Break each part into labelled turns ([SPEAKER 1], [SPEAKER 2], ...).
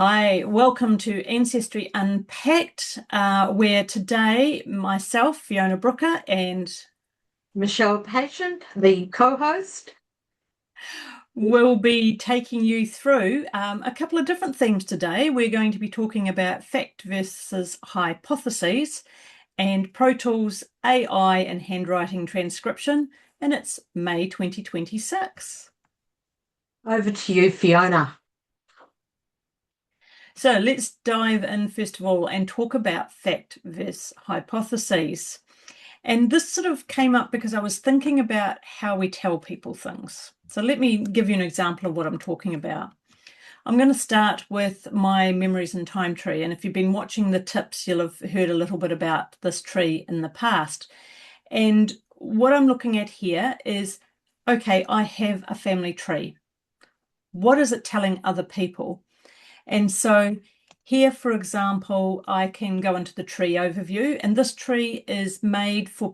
[SPEAKER 1] Hi, welcome to Ancestry Unpacked, where today myself, Fiona Brooker, and
[SPEAKER 2] Michelle Patient, the co-host.
[SPEAKER 1] will be taking you through a couple of different themes today. We're going to be talking about fact versus hypotheses and ProTools AI and handwriting transcription, and it's May 2026.
[SPEAKER 2] Over to you, Fiona.
[SPEAKER 1] So let's dive in first of all and talk about fact versus hypotheses. And this sort of came up because I was thinking about how we tell people things. So let me give you an example of what I'm talking about. I'm going to start with my memories and time tree. And if you've been watching the tips, you'll have heard a little bit about this tree in the past. And what I'm looking at here is, okay, I have a family tree. What is it telling other people? And so here, for example, I can go into the tree overview, and this tree is made for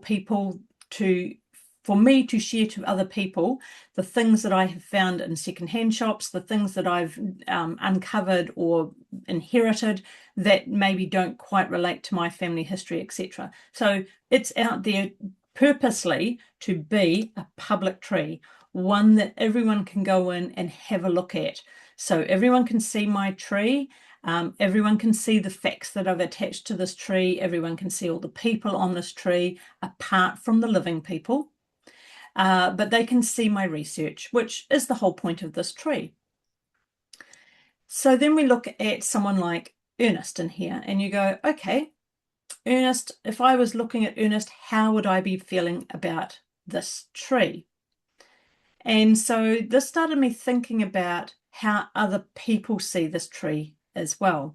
[SPEAKER 1] me to share to other people the things that I have found in secondhand shops, the things that I've uncovered or inherited that maybe don't quite relate to my family history, etc. So it's out there purposely to be a public tree, one that everyone can go in and have a look at. So everyone can see my tree. Everyone can see the facts that I've attached to this tree. Everyone can see all the people on this tree, apart from the living people. But they can see my research, which is the whole point of this tree. So then we look at someone like Ernest in here, and you go, okay, Ernest, if I was looking at Ernest, how would I be feeling about this tree? And so this started me thinking about how other people see this tree as well.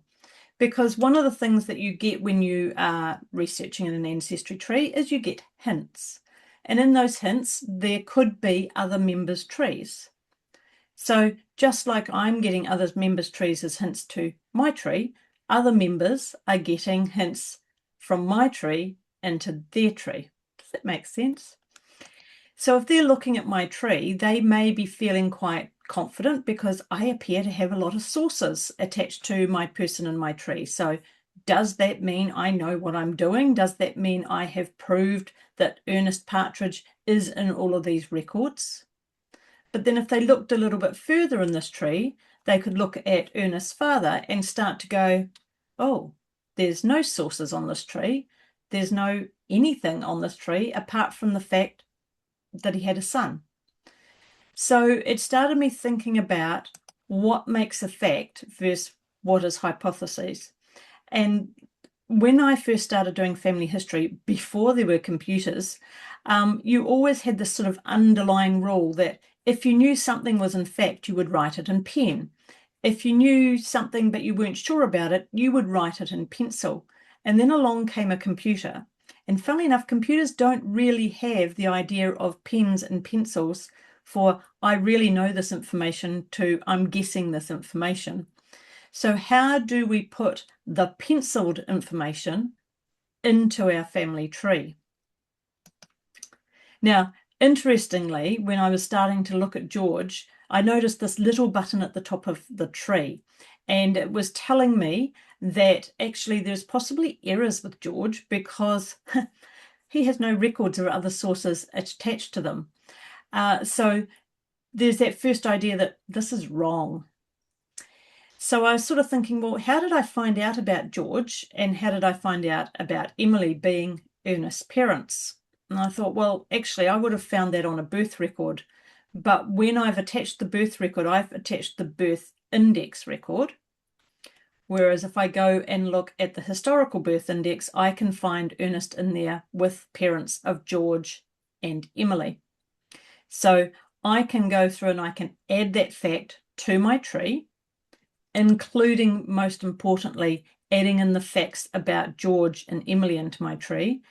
[SPEAKER 1] Because one of the things that you get when you are researching in an ancestry tree is you get hints. And in those hints, there could be other members' trees. So just like I'm getting other members' trees as hints to my tree, other members are getting hints from my tree into their tree. Does that make sense? So if they're looking at my tree, they may be feeling quite confident because I appear to have a lot of sources attached to my person in my tree. So does that mean I know what I'm doing? Does that mean I have proved that Ernest Partridge is in all of these records? But then if they looked a little bit further in this tree, they could look at Ernest's father and start to go, oh, there's no sources on this tree. There's no anything on this tree apart from the fact that he had a son. So it started me thinking about what makes a fact versus what is hypotheses. And when I first started doing family history, before there were computers, you always had this sort of underlying rule that if you knew something was in fact, you would write it in pen. If you knew something but you weren't sure about it, you would write it in pencil. And then along came a computer. And funnily enough, computers don't really have the idea of pens and pencils for I really know this information to I'm guessing this information. So how do we put the penciled information into our family tree? Now, interestingly, when I was starting to look at George, I noticed this little button at the top of the tree, and it was telling me that actually there's possibly errors with George because he has no records or other sources attached to them. So there's that first idea that this is wrong. So I was sort of thinking, well, how did I find out about George and how did I find out about Emily being Ernest's parents? And I thought, well, actually, I would have found that on a birth record. But when I've attached the birth record, I've attached the birth index record. Whereas if I go and look at the historical birth index, I can find Ernest in there with parents of George and Emily. So I can go through and I can add that fact to my tree, including, most importantly, adding in the facts about George and Emily into my tree.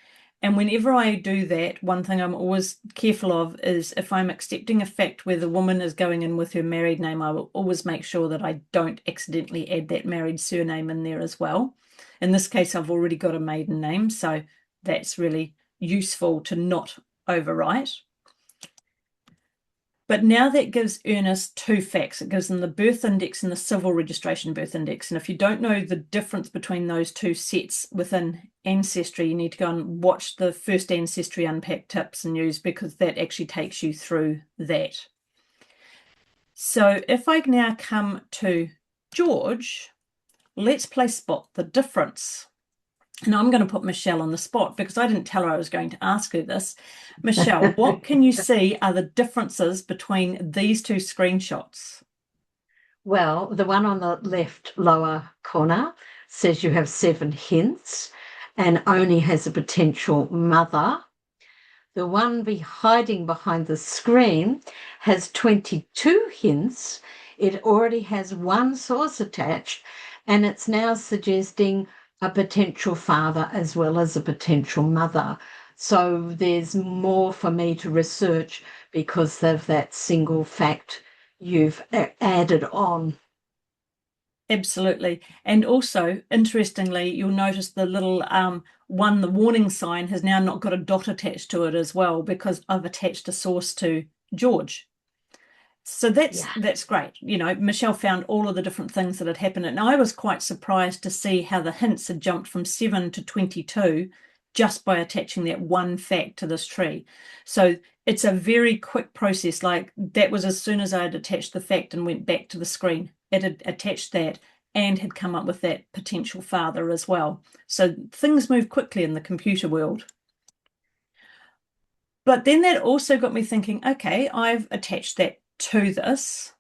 [SPEAKER 1] And whenever I do that, one thing I'm always careful of is if I'm accepting a fact where the woman is going in with her married name, I will always make sure that I don't accidentally add that married surname in there as well. In this case, I've already got a maiden name, so that's really useful to not overwrite. But now that gives Ernest two facts. It gives them the birth index and the civil registration birth index. And if you don't know the difference between those two sets within Ancestry, you need to go and watch the first Ancestry Unpacked tips and news, because that actually takes you through that. So if I now come to George, let's play spot the difference. And I'm going to put Michelle on the spot because I didn't tell her I was going to ask her this. Michelle, what can you see are the differences between these two screenshots?
[SPEAKER 2] Well, the one on the left lower corner says you have 7 hints and only has a potential mother. The one hiding behind the screen has 22 hints. It already has 1 source attached, and it's now suggesting a potential father as well as a potential mother. So there's more for me to research because of that single fact you've added on.
[SPEAKER 1] Absolutely. And also, interestingly, you'll notice the little the warning sign has now not got a dot attached to it as well, because I've attached a source to George. So that's great. You know, Michelle found all of the different things that had happened. And I was quite surprised to see how the hints had jumped from 7 to 22 just by attaching that one fact to this tree. So it's a very quick process. Like, that was as soon as I had attached the fact and went back to the screen, it had attached that and had come up with that potential father as well. So things move quickly in the computer world. But then that also got me thinking, okay, I've attached that to this,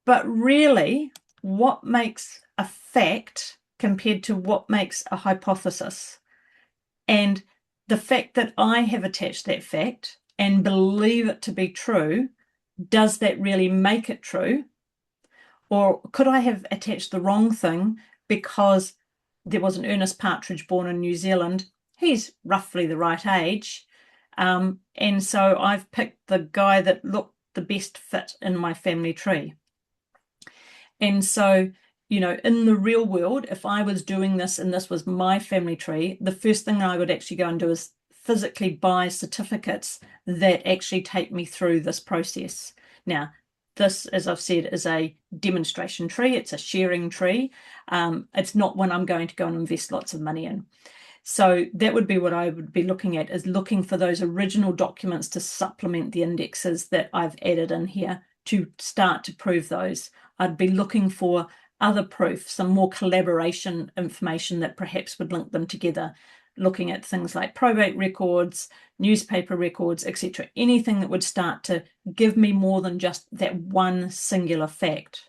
[SPEAKER 1] but really, what makes a fact compared to what makes a hypothesis? And the fact that I have attached that fact and believe it to be true, does that really make it true? Or could I have attached the wrong thing because there was an Ernest Partridge born in New Zealand? He's roughly the right age. And so I've picked the guy that looked the best fit in my family tree. And so, you know, in the real world, if I was doing this and this was my family tree, the first thing I would actually go and do is physically buy certificates that actually take me through this process. Now, this, as I've said, is a demonstration tree. It's a sharing tree. It's not one I'm going to go and invest lots of money in. So that would be what I would be looking at, is looking for those original documents to supplement the indexes that I've added in here to start to prove those. I'd be looking for other proof, some more collaboration information that perhaps would link them together, looking at things like probate records, newspaper records, etc. Anything that would start to give me more than just that one singular fact.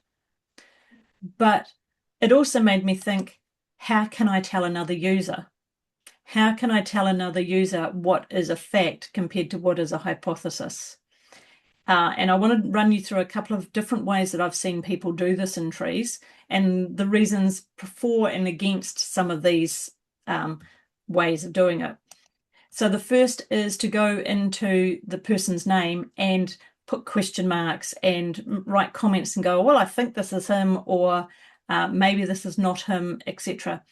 [SPEAKER 1] But it also made me think, how can I tell another user? How can I tell another user what is a fact compared to what is a hypothesis? And I want to run you through a couple of different ways that I've seen people do this in trees, and the reasons for and against some of these ways of doing it. So the first is to go into the person's name and put question marks and write comments and go, well, I think this is him, or maybe this is not him, etc.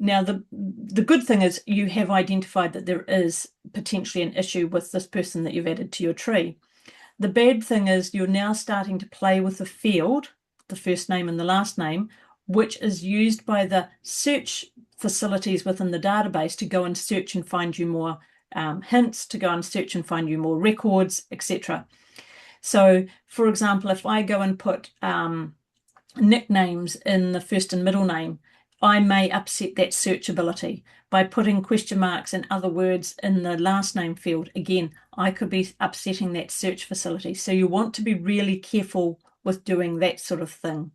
[SPEAKER 1] Now, the good thing is you have identified that there is potentially an issue with this person that you've added to your tree. The bad thing is you're now starting to play with the field, the first name and the last name, which is used by the search facilities within the database to go and search and find you more hints, to go and search and find you more records, etc. So, for example, if I go and put nicknames in the first and middle name, I may upset that searchability. By putting question marks and other words in the last name field, again, I could be upsetting that search facility. So you want to be really careful with doing that sort of thing.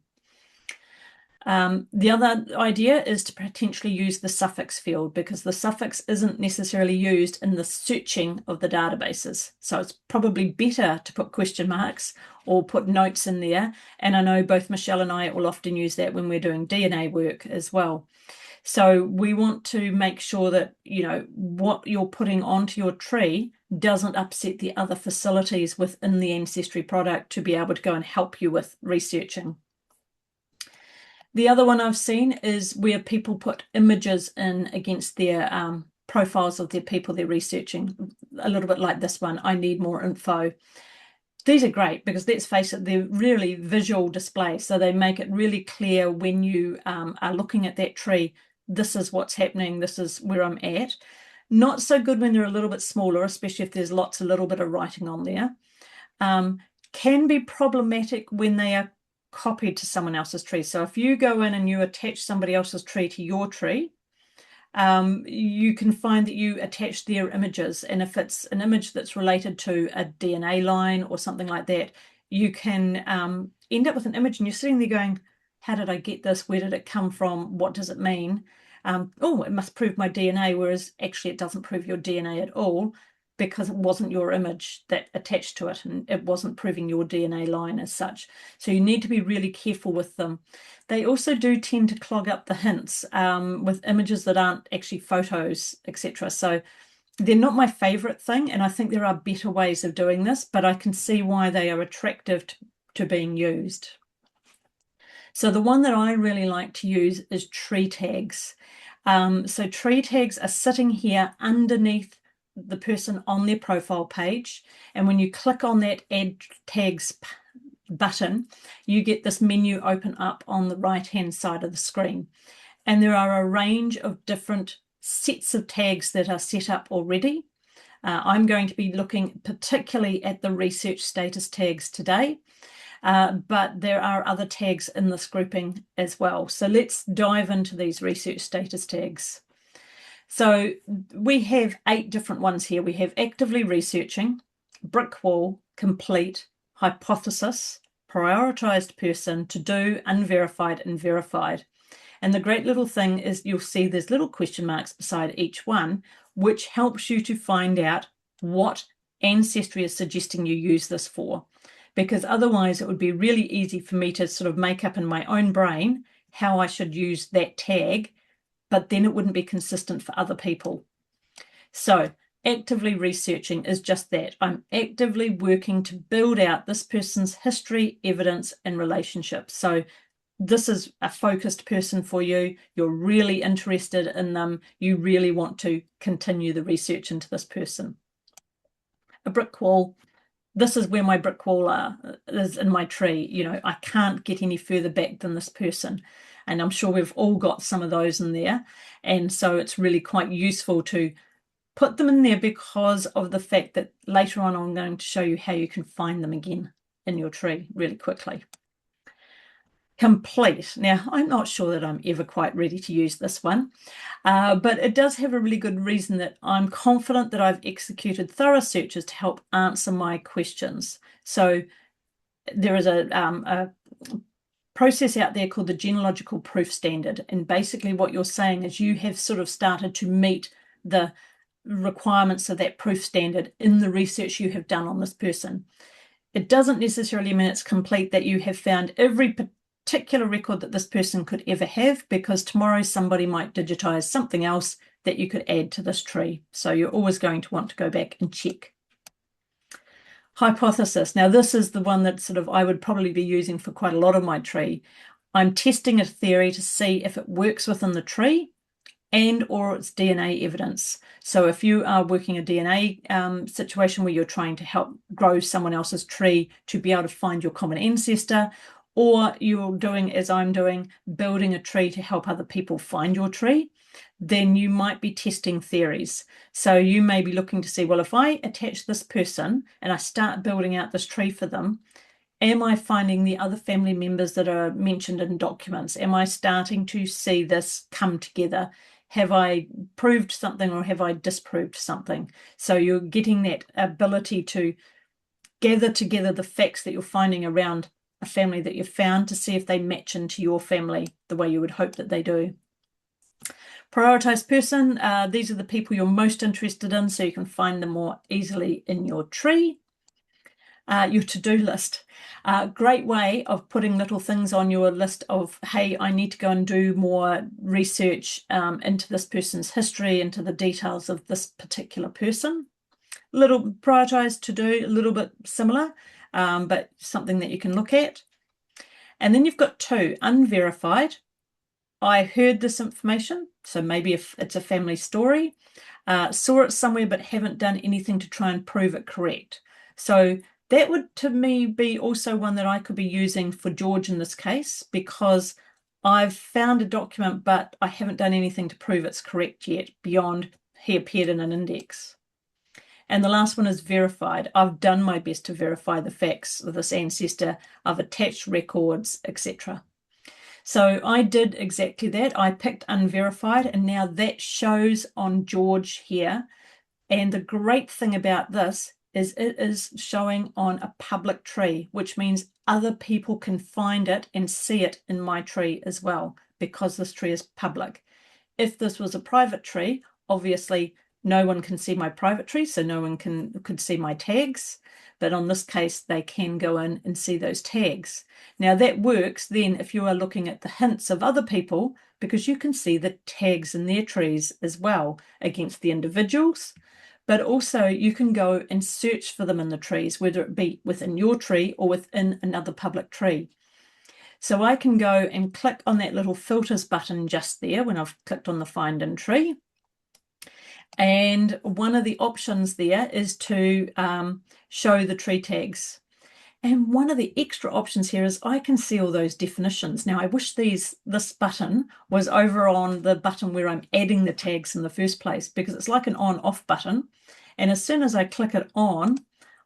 [SPEAKER 1] The other idea is to potentially use the suffix field, because the suffix isn't necessarily used in the searching of the databases. So it's probably better to put question marks or put notes in there. And I know both Michelle and I will often use that when we're doing DNA work as well. So we want to make sure that, you know, what you're putting onto your tree doesn't upset the other facilities within the Ancestry product to be able to go and help you with researching. The other one I've seen is where people put images in against their profiles of their people they're researching, a little bit like this one, I need more info. these are great because, let's face it, they're really visual displays. So they make it really clear when you are looking at that tree, this is what's happening, this is where I'm at. Not so good when they're a little bit smaller, especially if there's a little bit of writing on there. Can be problematic when they are copied to someone else's tree. So if you go in and you attach somebody else's tree to your tree, you can find that you attach their images, and if it's an image that's related to a DNA line or something like that, you can end up with an image and you're sitting there going, how did I get this? Where did it come from? What does it mean? Oh, it must prove my DNA, whereas actually it doesn't prove your DNA at all, because it wasn't your image that attached to it, and it wasn't proving your DNA line as such. So you need to be really careful with them. They also do tend to clog up the hints with images that aren't actually photos, etc. So they're not my favorite thing, and I think there are better ways of doing this, but I can see why they are attractive to being used. So the one that I really like to use is tree tags. So tree tags are sitting here underneath the person on their profile page, and when you click on that add tags button, you get this menu open up on the right hand side of the screen, and there are a range of different sets of tags that are set up already. I'm going to be looking particularly at the research status tags today, but there are other tags in this grouping as well. So let's dive into these research status tags. So we have 8 different ones here. We have actively researching, brick wall, complete, hypothesis, prioritized person, to do, unverified, and verified. And the great little thing is you'll see there's little question marks beside each one, which helps you to find out what Ancestry is suggesting you use this for. Because otherwise it would be really easy for me to sort of make up in my own brain how I should use that tag, but then it wouldn't be consistent for other people. So actively researching is just that. I'm actively working to build out this person's history, evidence, and relationships. So this is a focused person for you. You're really interested in them. You really want to continue the research into this person. A brick wall. This is where my brick wall is in my tree. You know, I can't get any further back than this person. And I'm sure we've all got some of those in there. And so it's really quite useful to put them in there because of the fact that later on I'm going to show you how you can find them again in your tree really quickly. Complete. Now, I'm not sure that I'm ever quite ready to use this one, but it does have a really good reason that I'm confident that I've executed thorough searches to help answer my questions. So there is a process out there called the genealogical proof standard, and basically what you're saying is you have sort of started to meet the requirements of that proof standard in the research you have done on this person. It doesn't necessarily mean it's complete, that you have found every particular record that this person could ever have, because tomorrow somebody might digitize something else that you could add to this tree. So you're always going to want to go back and check. Hypothesis. Now this is the one that sort of I would probably be using for quite a lot of my tree. I'm testing a theory to see if it works within the tree and or its DNA evidence. So if you are working a DNA situation where you're trying to help grow someone else's tree to be able to find your common ancestor, or you're doing, as I'm doing, building a tree to help other people find your tree, then you might be testing theories. So you may be looking to see, well, if I attach this person and I start building out this tree for them, am I finding the other family members that are mentioned in documents? Am I starting to see this come together? Have I proved something or have I disproved something? So you're getting that ability to gather together the facts that you're finding around a family that you've found to see if they match into your family the way you would hope that they do. Prioritized person, these are the people you're most interested in, so you can find them more easily in your tree. Your to-do list. Great way of putting little things on your list of, hey, I need to go and do more research into this person's history, into the details of this particular person. Little prioritized to do, a little bit similar, but something that you can look at. And then you've got 2, unverified. I heard this information, so maybe if it's a family story, saw it somewhere but haven't done anything to try and prove it correct. So That would, to me, be also one that I could be using for George in this case, because I've found a document, but I haven't done anything to prove it's correct yet beyond he appeared in an index. And the last one is verified. I've done my best to verify the facts of this ancestor. I've attached records, etc. So I did exactly that. I picked unverified, and now that shows on George here. And the great thing about this is it is showing on a public tree, which means other people can find it and see it in my tree as well, because this tree is public. If this was a private tree, obviously no one can see my private tree, so no one could see my tags. But on this case, they can go in and see those tags. Now that works then if you are looking at the hints of other people, because you can see the tags in their trees as well against the individuals. But also you can go and search for them in the trees, whether it be within your tree or within another public tree. So I can go and click on that little filters button just there when I've clicked on the find in tree. And one of the options there is to show the tree tags. And one of the extra options here is I can see all those definitions. Now I wish this button was over on the button where I'm adding the tags in the first place, because it's like an on-off button. And as soon as I click it on,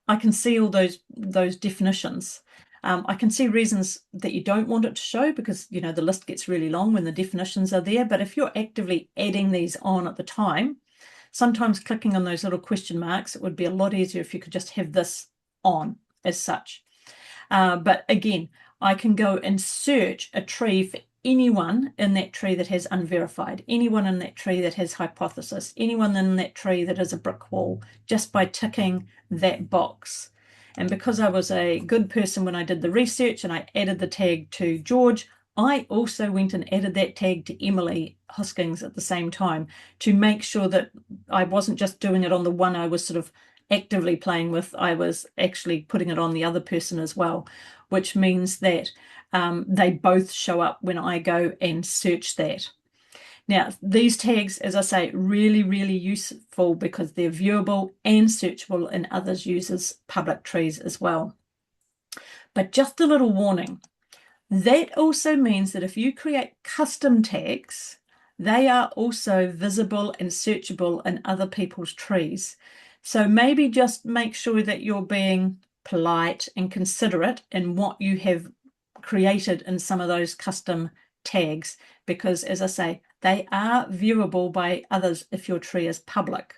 [SPEAKER 1] I can see all those definitions. I can see reasons that you don't want it to show, because the list gets really long when the definitions are there. But if you're actively adding these on at the time, sometimes clicking on those little question marks, it would be a lot easier if you could just have this on as such. But again, I can go and search a tree for anyone in that tree that has unverified, anyone in that tree that has hypothesis, anyone in that tree that has a brick wall, just by ticking that box. And because I was a good person when I did the research and I added the tag to George, I also went and added that tag to Emily Hoskins at the same time, to make sure that I wasn't just doing it on the one I was sort of actively playing with, I was actually putting it on the other person as well, which means that they both show up when I go and search that. Now, these tags, as I say, really, really useful because they're viewable and searchable in others' users' public trees as well. But just a little warning, that also means that if you create custom tags, they are also visible and searchable in other people's trees. So maybe just make sure that you're being polite and considerate in what you have created in some of those custom tags, because as I say, they are viewable by others if your tree is public.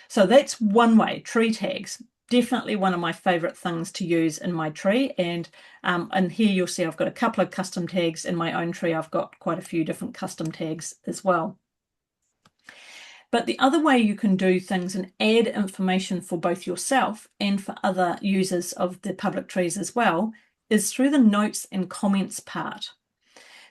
[SPEAKER 1] So that's one way, tree tags. Definitely one of my favorite things to use in my tree. And here you'll see I've got a couple of custom tags in my own tree. I've got quite a few different custom tags as well. But the other way you can do things and add information for both yourself and for other users of the public trees as well is through the notes and comments part.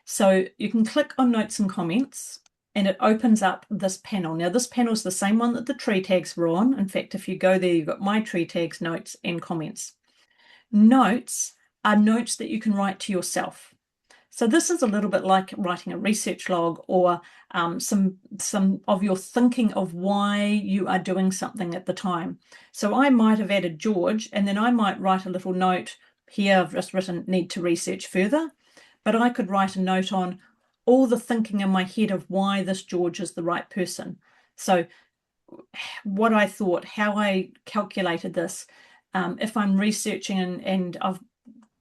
[SPEAKER 1] So you can click on notes and comments and it opens up this panel. Now this panel is the same one that the tree tags were on. In fact, if you go there, you've got my tree tags, notes and comments. Notes are notes that you can write to yourself. So this is a little bit like writing a research log or some of your thinking of why you are doing something at the time. So I might have added George, and then I might write a little note here. I've just written need to research further, but I could write a note on all the thinking in my head of why this George is the right person. So what I thought, how I calculated this, if I'm researching and I've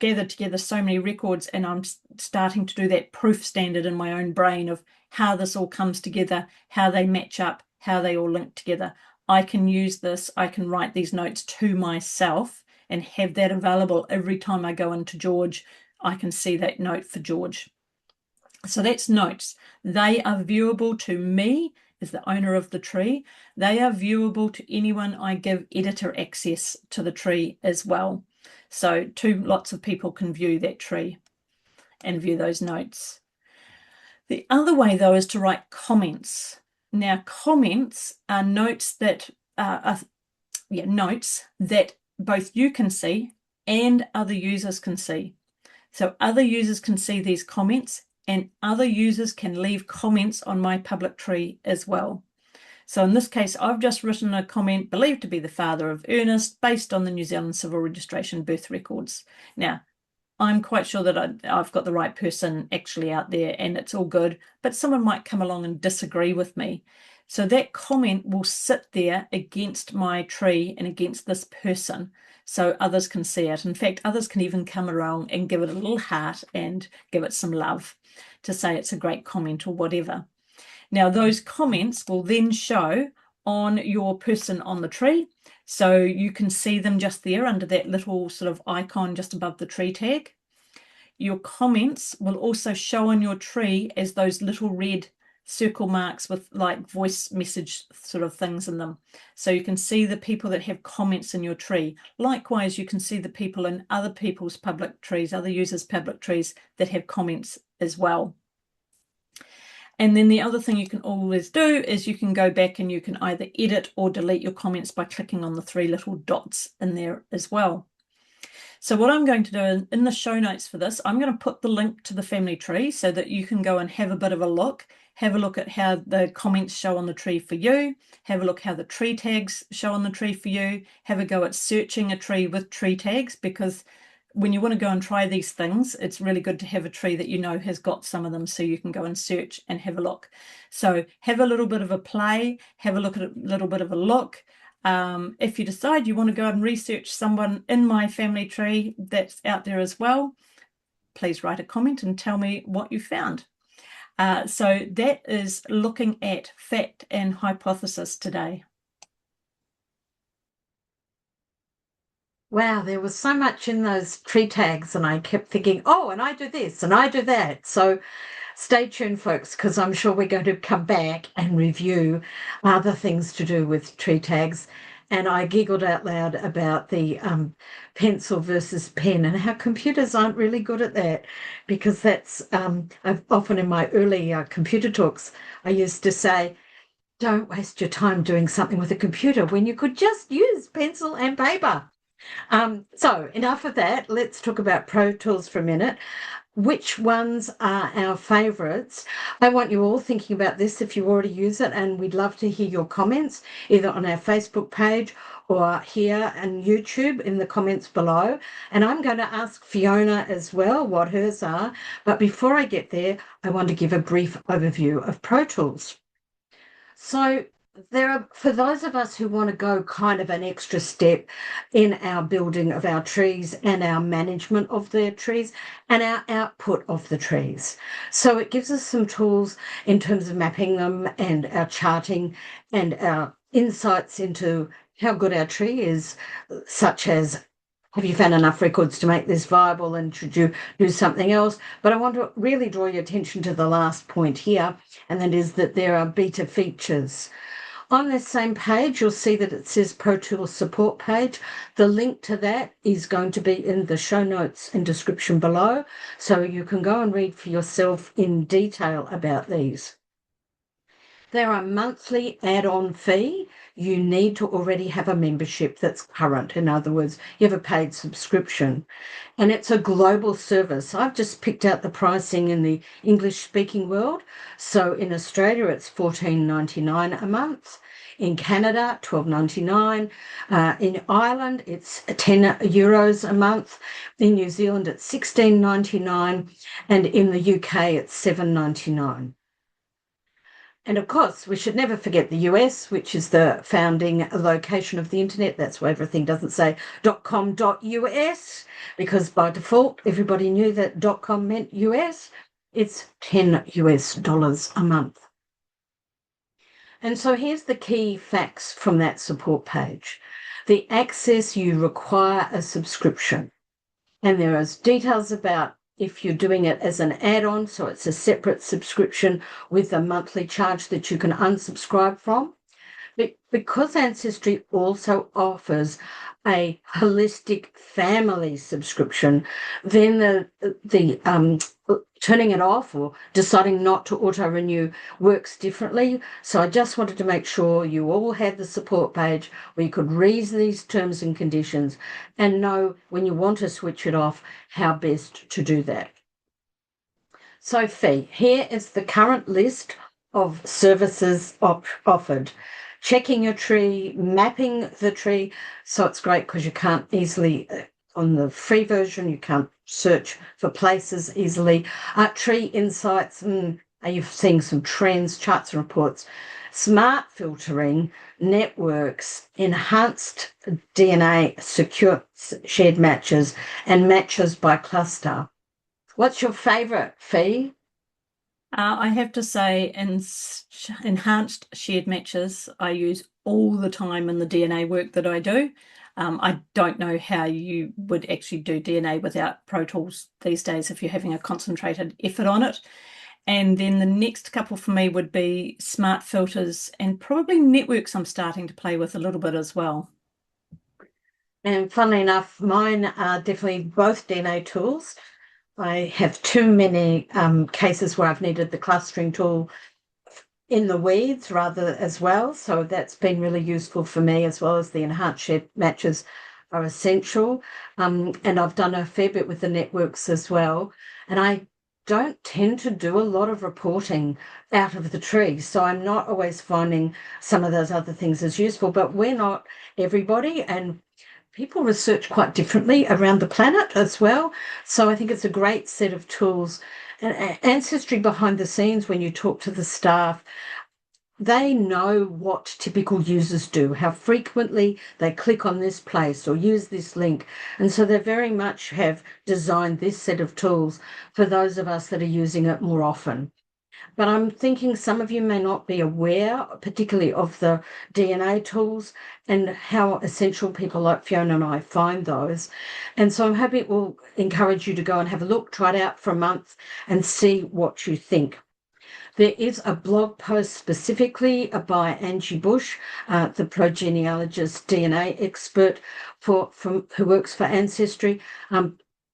[SPEAKER 1] gathered together so many records and I'm starting to do that proof standard in my own brain of how this all comes together, how they match up, how they all link together. I can use this, I can write these notes to myself and have that available every time I go into George. I can see that note for George. So that's notes. They are viewable to me as the owner of the tree. They are viewable to anyone I give editor access to the tree as well. So lots of people can view that tree and view those notes. The other way, though, is to write comments. Now, comments are notes that notes that both you can see and other users can see. So other users can see these comments and other users can leave comments on my public tree as well. So in this case, I've just written a comment believed to be the father of Ernest based on the New Zealand Civil Registration birth records. Now, I'm quite sure that I've got the right person actually out there and it's all good, but someone might come along and disagree with me. So that comment will sit there against my tree and against this person so others can see it. In fact, others can even come around and give it a little heart and give it some love to say it's a great comment or whatever. Now, those comments will then show on your person on the tree. So you can see them just there under that little sort of icon just above the tree tag. Your comments will also show on your tree as those little red circle marks with like voice message sort of things in them. So you can see the people that have comments in your tree. Likewise, you can see the people in other people's public trees, other users' public trees that have comments as well. And then the other thing you can always do is you can go back and you can either edit or delete your comments by clicking on the three little dots in there as well. So what I'm going to do in the show notes for this, I'm going to put the link to the family tree so that you can go and have a bit of a look. Have a look at how the comments show on the tree for you. Have a look how the tree tags show on the tree for you. Have a go at searching a tree with tree tags, because when you want to go and try these things, it's really good to have a tree that you know has got some of them so you can go and search and have a look. So have a little bit of a play, have a look at a little bit of a look. If you decide you want to go and research someone in my family tree that's out there as well, please write a comment and tell me what you found. So that is looking at fact and hypothesis today.
[SPEAKER 2] Wow, there was so much in those tree tags, and I kept thinking, oh, and I do this and I do that. So stay tuned, folks, because I'm sure we're going to come back and review other things to do with tree tags. And I giggled out loud about the pencil versus pen and how computers aren't really good at that, because that's I've often in my early computer talks, I used to say, don't waste your time doing something with a computer when you could just use pencil and paper. So enough of that. Let's talk about Pro Tools for a minute. Which ones are our favourites? I want you all thinking about this if you already use it, and we'd love to hear your comments either on our Facebook page or here on YouTube in the comments below. And I'm going to ask Fiona as well what hers are. But before I get there, I want to give a brief overview of Pro Tools. So there are, for those of us who want to go kind of an extra step in our building of our trees and our management of the trees and our output of the trees. So it gives us some tools in terms of mapping them and our charting and our insights into how good our tree is, such as have you found enough records to make this viable and should you do something else? But I want to really draw your attention to the last point here, and that is that there are beta features. On this same page, you'll see that it says Pro Tools support page. The link to that is going to be in the show notes and description below, so you can go and read for yourself in detail about these. They're a monthly add-on fee. You need to already have a membership that's current. In other words, you have a paid subscription. And it's a global service. I've just picked out the pricing in the English-speaking world. So in Australia, it's $14.99 a month. In Canada, $12.99. In Ireland, it's €10 a month. In New Zealand, it's $16.99. And in the UK, it's $7.99. And of course, we should never forget the US, which is the founding location of the internet. That's why everything doesn't say .com.us, because by default, everybody knew that .com meant US. It's $10 a month. And so here's the key facts from that support page. The access, you require a subscription. And there is details about if you're doing it as an add-on, so it's a separate subscription with a monthly charge that you can unsubscribe from. But because Ancestry also offers a holistic family subscription, then the turning it off or deciding not to auto-renew works differently. So I just wanted to make sure you all had the support page where you could read these terms and conditions and know when you want to switch it off, how best to do that. So fee, here is the current list of services offered. Checking your tree, mapping the tree. So it's great because you can't easily, on the free version, you can't search for places easily. Tree insights, are you seeing some trends, charts and reports? Smart filtering, networks, enhanced DNA, secure shared matches, and matches by cluster. What's your favourite, Fee?
[SPEAKER 1] I have to say, enhanced shared matches I use all the time in the DNA work that I do. I don't know how you would actually do DNA without ProTools these days if you're having a concentrated effort on it. And then the next couple for me would be smart filters and probably networks I'm starting to play with a little bit as well.
[SPEAKER 2] And funnily enough, mine are definitely both DNA tools. I have too many cases where I've needed the clustering tool in the weeds rather as well. So that's been really useful for me, as well as the enhanced shared matches are essential. And I've done a fair bit with the networks as well. And I don't tend to do a lot of reporting out of the tree. So I'm not always finding some of those other things as useful, but we're not everybody. And people research quite differently around the planet as well. So I think it's a great set of tools. And Ancestry behind the scenes, when you talk to the staff, they know what typical users do, how frequently they click on this place or use this link. And so they very much have designed this set of tools for those of us that are using it more often. But I'm thinking some of you may not be aware, particularly of the DNA tools and how essential people like Fiona and I find those. And so I'm hoping it will encourage you to go and have a look, try it out for a month and see what you think. There is a blog post specifically by Angie Bush, the progenealogist DNA expert who works for Ancestry.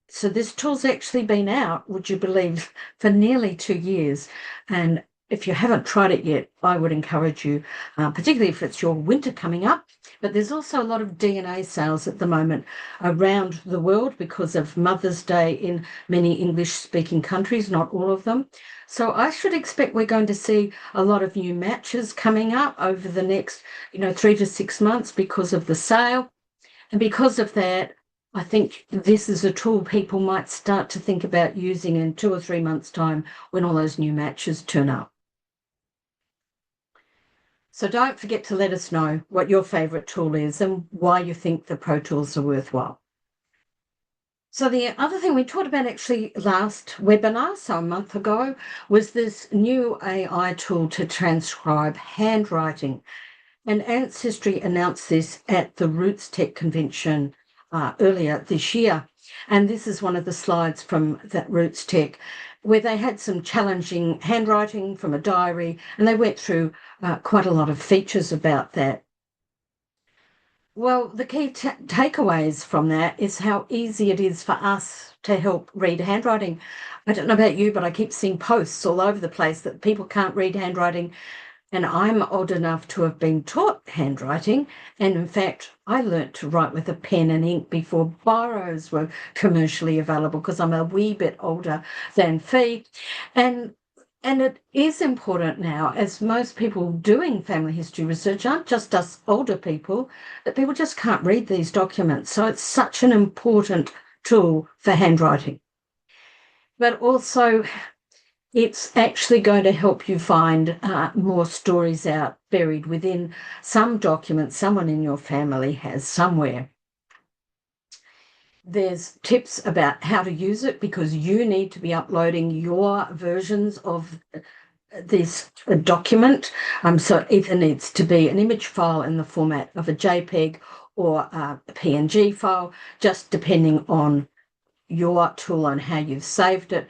[SPEAKER 2] So this tool's actually been out, would you believe, for nearly 2 years. And if you haven't tried it yet, I would encourage you, particularly if it's your winter coming up. But there's also a lot of DNA sales at the moment around the world because of Mother's Day in many English-speaking countries, not all of them. So I should expect we're going to see a lot of new matches coming up over the next, 3 to 6 months because of the sale. And because of that, I think this is a tool people might start to think about using in 2 or 3 months' time when all those new matches turn up. So don't forget to let us know what your favourite tool is and why you think the Pro Tools are worthwhile. So the other thing we talked about actually last webinar, so a month ago, was this new AI tool to transcribe handwriting. And Ancestry announced this at the Roots Tech convention earlier this year. And this is one of the slides from that Roots Tech where they had some challenging handwriting from a diary, and they went through quite a lot of features about that. Well, the key takeaways from that is how easy it is for us to help read handwriting. I don't know about you, but I keep seeing posts all over the place that people can't read handwriting. And I'm old enough to have been taught handwriting. And in fact, I learnt to write with a pen and ink before biros were commercially available because I'm a wee bit older than Fee. And it is important now, as most people doing family history research aren't just us older people, that people just can't read these documents. So it's such an important tool for handwriting. But also, it's actually going to help you find more stories out buried within some documents someone in your family has somewhere. There's tips about how to use it because you need to be uploading your versions of this document. So it either needs to be an image file in the format of a JPEG or a PNG file, just depending on your tool and how you've saved it.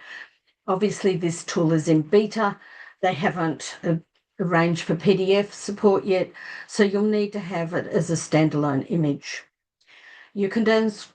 [SPEAKER 2] Obviously, this tool is in beta. They haven't arranged for PDF support yet, so you'll need to have it as a standalone image. You can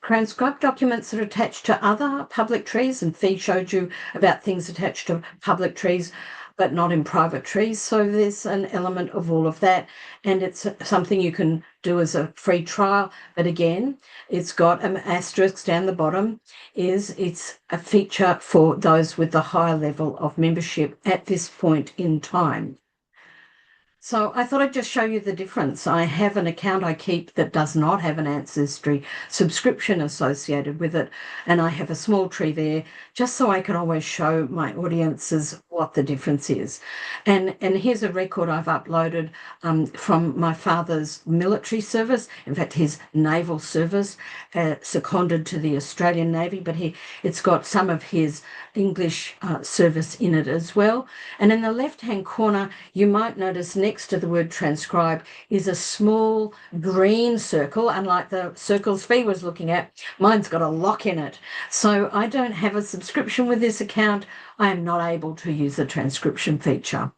[SPEAKER 2] transcribe documents that are attached to other public trees, and Fee showed you about things attached to public trees, but not in private trees. So there's an element of all of that, and it's something you can do as a free trial. But again, it's got an asterisk down the bottom, it's a feature for those with the higher level of membership at this point in time. So I thought I'd just show you the difference. I have an account I keep that does not have an Ancestry subscription associated with it, and I have a small tree there just so I can always show my audiences what the difference is. And here's a record I've uploaded from my father's military service, in fact his naval service, seconded to the Australian Navy, but it's got some of his English service in it as well. And in the left-hand corner, you might notice next to the word transcribe is a small green circle, unlike the circles Fee was looking at. Mine's got a lock in it. So I don't have a subscription with this account. I am not able to use the transcription feature.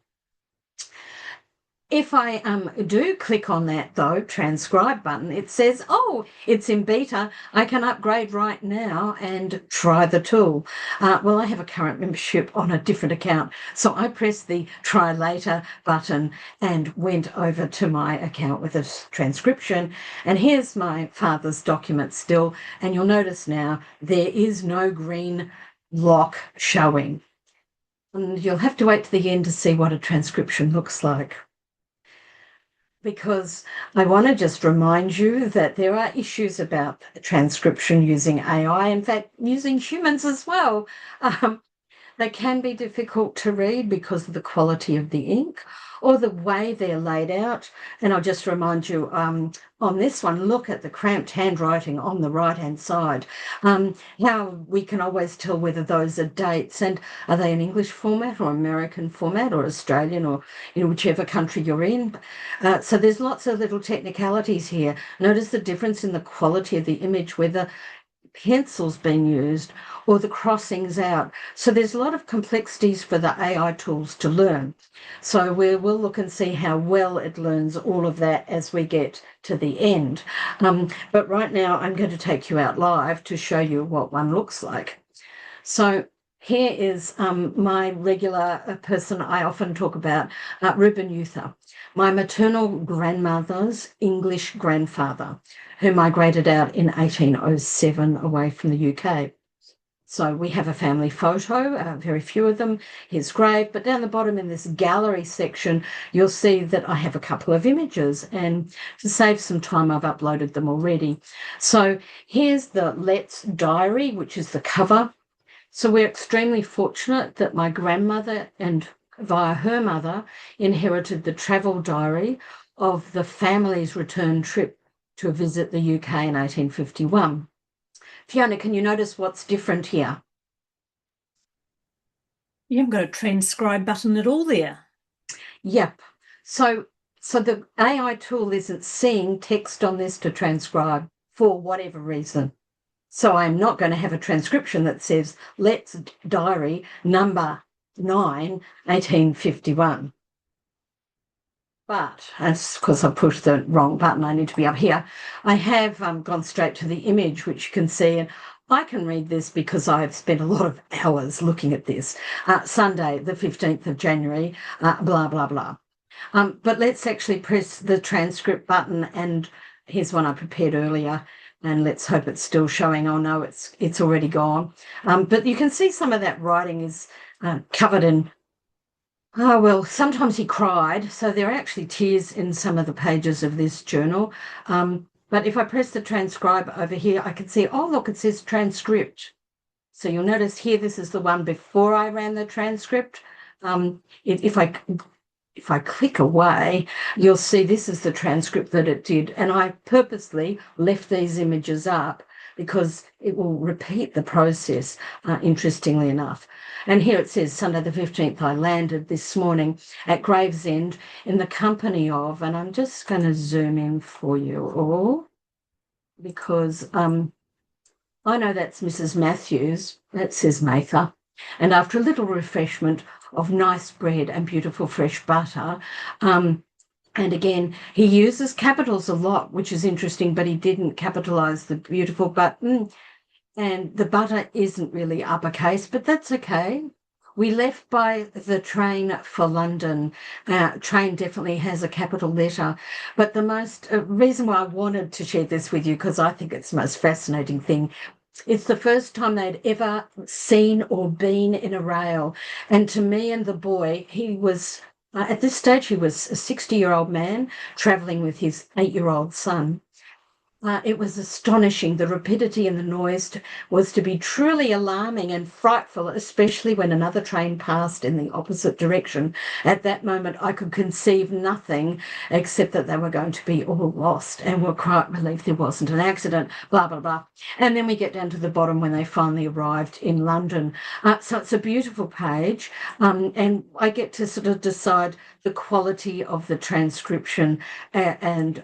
[SPEAKER 2] If I do click on that, though, transcribe button, it says, oh, it's in beta. I can upgrade right now and try the tool. Well, I have a current membership on a different account, so I pressed the try later button and went over to my account with a transcription. And here's my father's document still. And you'll notice now there is no green lock showing. And you'll have to wait to the end to see what a transcription looks like, because I want to just remind you that there are issues about transcription using AI, in fact, using humans as well. They can be difficult to read because of the quality of the ink or the way they're laid out. And I'll just remind you on this one, look at the cramped handwriting on the right-hand side, how we can always tell whether those are dates and are they in English format or American format or Australian or whichever country you're in. So there's lots of little technicalities here. Notice the difference in the quality of the image, whether pencils being used or the crossings out. So there's a lot of complexities for the AI tools to learn. So we'll look and see how well it learns all of that as we get to the end. But right now I'm going to take you out live to show you what one looks like. So here is my regular person I often talk about, Ruben Uther, my maternal grandmother's English grandfather, who migrated out in 1807 away from the UK. So we have a family photo, very few of them, his grave, but down the bottom in this gallery section, you'll see that I have a couple of images, and to save some time, I've uploaded them already. So here's the Let's diary, which is the cover. So we're extremely fortunate that my grandmother and via her mother inherited the travel diary of the family's return trip to visit the UK in 1851. Fiona, can you notice what's different here?
[SPEAKER 1] You haven't got a transcribe button at all there.
[SPEAKER 2] Yep. So the AI tool isn't seeing text on this to transcribe for whatever reason. So I'm not going to have a transcription that says, Let's diary number 9, 1851. But, as because I pushed the wrong button, I need to be up here. I have gone straight to the image, which you can see, and I can read this because I've spent a lot of hours looking at this. Sunday, the 15th of January, blah, blah, blah. But let's actually press the transcript button, and here's one I prepared earlier. And let's hope it's still showing. Oh no, it's already gone. But you can see some of that writing is covered in, oh well, sometimes he cried. So there are actually tears in some of the pages of this journal. But if I press the transcribe over here, I can see, oh look, it says transcript. So you'll notice here, this is the one before I ran the transcript. If I click away, you'll see this is the transcript that it did. And I purposely left these images up because it will repeat the process, interestingly enough. And here it says, Sunday the 15th, I landed this morning at Gravesend in the company of, and I'm just going to zoom in for you all because I know that's Mrs. Matthews. That says Mather. And after a little refreshment of nice bread and beautiful fresh butter, and again, he uses capitals a lot, which is interesting, but he didn't capitalize the beautiful button. And the butter isn't really uppercase, but that's okay. We left by the train for London. Train definitely has a capital letter. But the most reason why I wanted to share this with you, because I think it's the most fascinating thing, it's the first time they'd ever seen or been in a rail. And to me and the boy, he was At this stage, he was a 60-year-old man travelling with his 8-year-old son. It was astonishing. The rapidity and the noise was to be truly alarming and frightful, especially when another train passed in the opposite direction. At that moment, I could conceive nothing except that they were going to be all lost, and were quite relieved there wasn't an accident, blah, blah, blah. And then we get down to the bottom when they finally arrived in London. So it's a beautiful page, and I get to sort of decide the quality of the transcription, and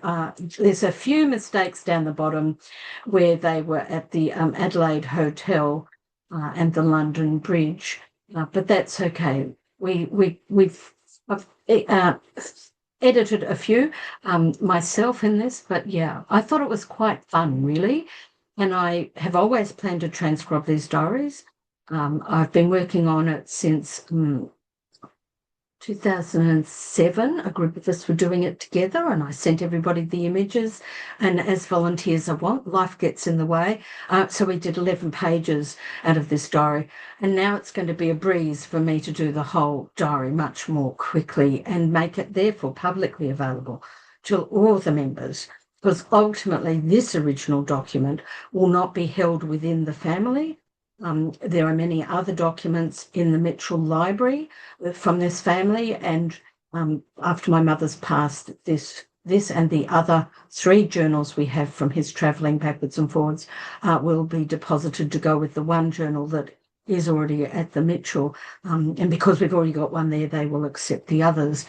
[SPEAKER 2] there's a few mistakes down the bottom where they were at the Adelaide Hotel and the London Bridge, but that's okay. I've edited a few myself in this, but yeah, I thought it was quite fun, really, and I have always planned to transcribe these diaries. I've been working on it since 2007. A group of us were doing it together, and I sent everybody the images, and as volunteers life gets in the way, so we did 11 pages out of this diary, and now it's going to be a breeze for me to do the whole diary much more quickly and make it therefore publicly available to all the members, because ultimately this original document will not be held within the family. There are many other documents in the Mitchell Library from this family, and after my mother's passed, this and the other 3 journals we have from his travelling backwards and forwards will be deposited to go with the one journal that is already at the Mitchell, and because we've already got one there, they will accept the others.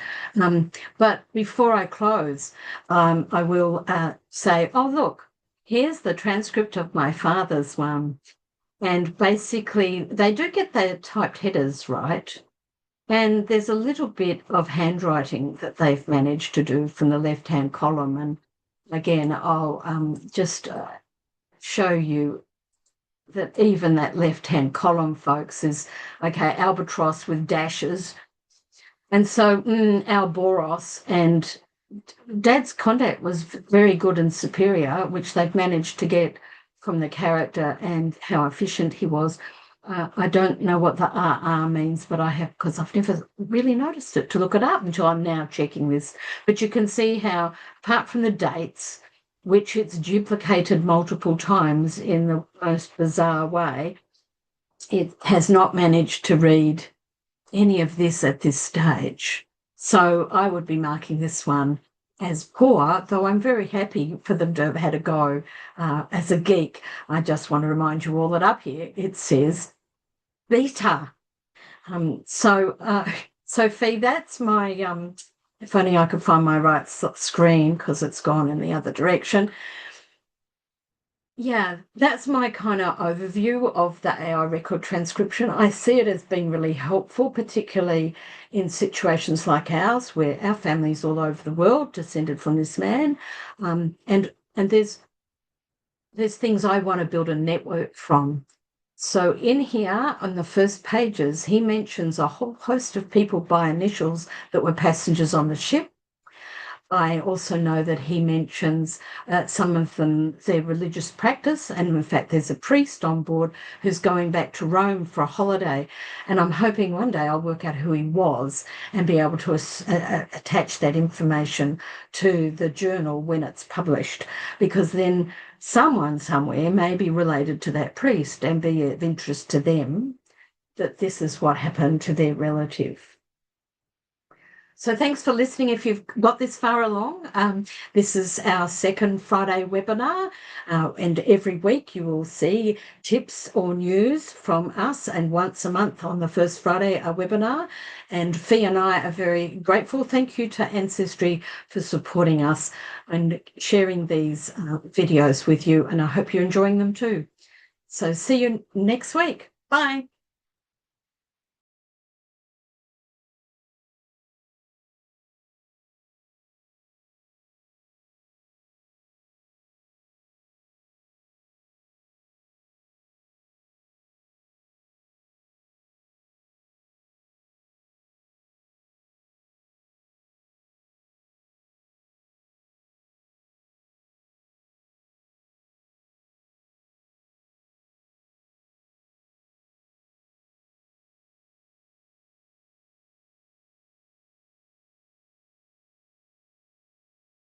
[SPEAKER 2] But before I close, I will say, oh, look, here's the transcript of my father's one. And basically, they do get their typed headers right. And there's a little bit of handwriting that they've managed to do from the left-hand column. And again, I'll just show you that even that left-hand column, folks, is, okay, albatross with dashes. And so Alboros, and Dad's contact was very good and superior, which they've managed to get from the character and how efficient he was. I don't know what the RR means, but I have, because I've never really noticed it to look it up until I'm now checking this. But you can see how, apart from the dates, which it's duplicated multiple times in the most bizarre way, it has not managed to read any of this at this stage. So I would be marking this one as poor, though I'm very happy for them to have had a go. As a geek, I just want to remind you all that up here it says beta. Sophie, that's my, if only I could find my right screen because it's gone in the other direction. Yeah, that's my kind of overview of the AI record transcription. I see it as being really helpful, particularly in situations like ours, where our family's all over the world, descended from this man, and there's things I want to build a network from. So in here, on the first pages, he mentions a whole host of people by initials that were passengers on the ship. I also know that he mentions some of them, their religious practice, and in fact there's a priest on board who's going back to Rome for a holiday, and I'm hoping one day I'll work out who he was and be able to attach that information to the journal when it's published, because then someone somewhere may be related to that priest and be of interest to them that this is what happened to their relative. So thanks for listening if you've got this far along. This is our second Friday webinar, and every week you will see tips or news from us, and once a month on the first Friday a webinar. And Fee and I are very grateful. Thank you to Ancestry for supporting us and sharing these videos with you, and I hope you're enjoying them too. So see you next week. Bye.